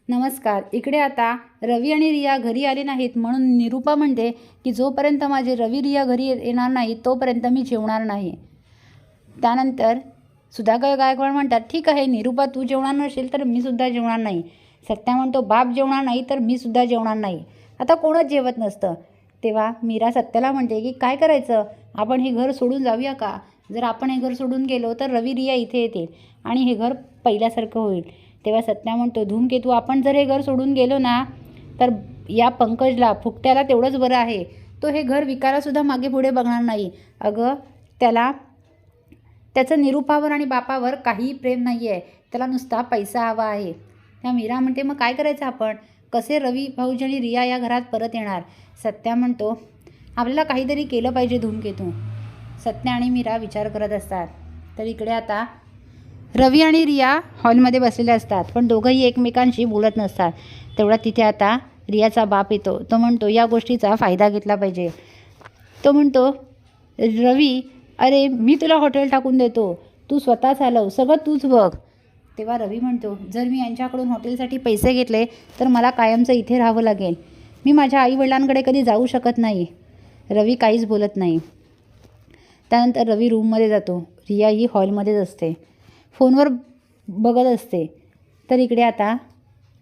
नमस्कार. इकडे आता रवी आणि रिया घरी आले नाहीत म्हणून निरूपा म्हणते की जोपर्यंत माझे रवी रिया घरी येणार नाही तोपर्यंत मी जेवणार नाही. त्यानंतर सुधाकर गायकवाड म्हणतात, ठीक आहे निरूपा, तू जेवणार नसेल तर मी सुद्धा जेवणार नाही. सत्या म्हणतो, बाप जेवणार नाही तर मी सुद्धा जेवणार नाही. आता कोणच जेवत नसतं. तेव्हा मीरा सत्याला म्हणते की काय करायचं, आपण हे घर सोडून जाऊया का? जर आपण हे घर सोडून गेलो तर रवी रिया इथे येतील आणि हे घर पहिल्यासारखं होईल. तेव्हा सत्या म्हणतो, धूमकेतू, आपण जर हे घर सोडून गेलो ना तर या पंकजला फुकट्याला तेवढंच बरं आहे. तो हे घर विकायलासुद्धा मागे पुढे बघणार नाही. अगं, त्याला त्याचं निरूपावर आणि बापावर काहीही प्रेम नाही आहे. त्याला नुसता पैसा हवा आहे. त्या मीरा म्हणते, मग काय करायचं आपण? कसे रवी भाऊजी आणि रिया या घरात परत येणार? सत्या म्हणतो, आपल्याला काहीतरी केलं पाहिजे धूमकेतू. सत्या आणि मीरा विचार करत असतात. तर इकडे आता रवी आणि रिया हॉलमध्ये बसलेले असतात, पण दोघंही एकमेकांशी बोलत नसतात. तेवढा तिथे आता रियाचा बाप येतो. तो म्हणतो, या गोष्टीचा फायदा घेतला पाहिजे. तो म्हणतो, रवी, अरे मी तुला हॉटेल टाकून देतो, तू स्वतः चालव, सगळं तूच बघ. तेव्हा रवी म्हणतो, जर मी यांच्याकडून हॉटेलसाठी पैसे घेतले तर मला कायमचं इथे राहावं लागेल. मी माझ्या आईवडिलांकडे कधी जाऊ शकत नाही. रवी काहीच बोलत नाही. त्यानंतर रवी रूममध्ये जातो. रिया ही हॉलमध्येच असते, फोनवर बघत असते. तर इकडे आता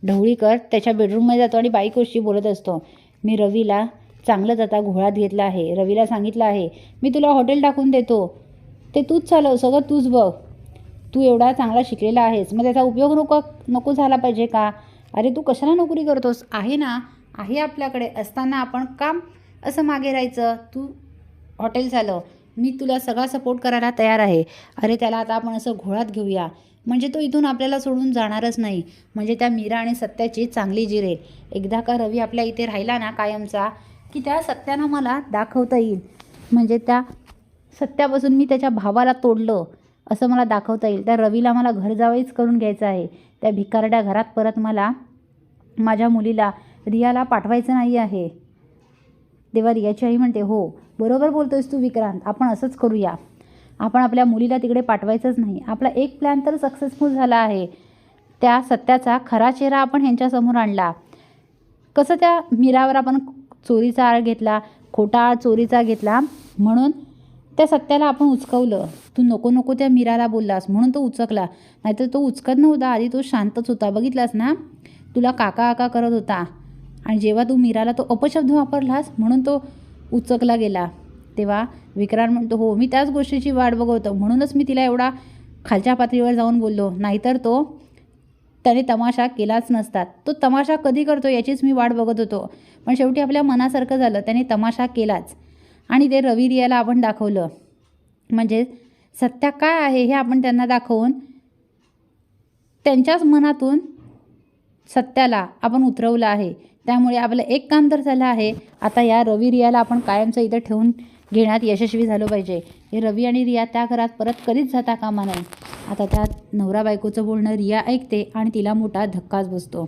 ढवळीकर त्याच्या बेडरूममध्ये जातो आणि बायकोशी बोलत असतो. मी रवीला चांगलंच आता घोळात घेतलं आहे. रवीला सांगितलं आहे, मी तुला हॉटेल टाकून देतो, ते तूच चालव, सगळं तूच बघ. तू एवढा चांगला शिकलेला आहेस, मग त्याचा उपयोग नको झाला पाहिजे का? अरे तू कशाला नोकरी करतोस? आहे ना, आहे आपल्याकडे असताना आपण काम असं मागे राहायचं? तू हॉटेल चालव, मी तुला सगळा सपोर्ट करायला तयार आहे. अरे त्याला आता आपण असं घोळात घेऊया, म्हणजे तो इथून आपल्याला सोडून जाणारच नाही. म्हणजे त्या मीरा आणि सत्याची चांगली जिरेल. एकदा का रवी आपल्या इथे राहिला ना कायमचा, की त्या सत्यानं मला दाखवता येईल. म्हणजे त्या सत्यापासून मी त्याच्या भावाला तोडलं असं मला दाखवता येईल. त्या रवीला मला घर जावईच करून घ्यायचं आहे. त्या भिकारड्या घरात परत मला माझ्या मुलीला रियाला पाठवायचं नाही आहे. तेव्हा रियाची आई म्हणते, हो बरोबर बोलतोयस तू विक्रांत, आपण असंच करूया. आपण आपल्या मुलीला तिकडे पाठवायचंच नाही. आपला एक प्लॅन तर सक्सेसफुल झाला आहे. त्या सत्याचा खरा चेहरा आपण ह्यांच्यासमोर आणला. कसं त्या मीरावर आपण चोरीचा आळ घेतला, खोटा आळ चोरीचा घेतला, म्हणून त्या सत्याला आपण उचकवलं. तू नको नको त्या मीराला बोललास म्हणून तो उचकला, नाहीतर तो उचकत नव्हता. आधी तो शांतच होता, बघितलास ना, तुला काका काका करत होता. आणि जेव्हा तू मीराला तो अपशब्द वापरलास म्हणून तो उचकला गेला. तेव्हा विक्रांत म्हणतो, हो मी त्याच गोष्टीची वाट बघवतो, म्हणूनच मी तिला एवढा खालच्या पातळीवर जाऊन बोललो, नाहीतर त्याने तमाशा केलाच नसता. तो तमाशा कधी करतो याचीच मी वाट बघत होतो, पण शेवटी आपल्या मनासारखं झालं, त्याने तमाशा केलाच. आणि ते रवी रियाला आपण दाखवलं. म्हणजे सत्या काय आहे हे आपण त्यांना दाखवून त्यांच्याच मनातून सत्याला आपण उतरवलं आहे. त्यामुळे आपलं एक काम तर झालं आहे. आता या रवी रियाला आपण कायमचं इथं ठेवून घेण्यात यशस्वी झालं पाहिजे. हे रवी आणि रिया त्या घरात परत कधीच जाता कामा नये. आता त्या नवरा बायकोचं बोलणं रिया ऐकते आणि तिला मोठा धक्काच बसतो.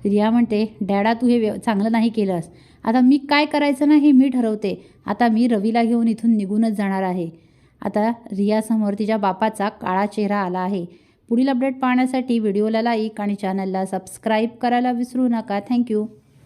रिया म्हणते, डॅडा तू हे चांगलं नाही केलंस. आता मी काय करायचं नाही मी ठरवते. आता मी रवीला घेऊन इथून निघूनच जाणार आहे. आता रियासमोर तिच्या बापाचा काळा चेहरा आला आहे. पुढील अपडेट पाहण्यासाठी व्हिडिओला लाईक आणि चॅनलला सबस्क्राईब करायला विसरू नका. थँक्यू.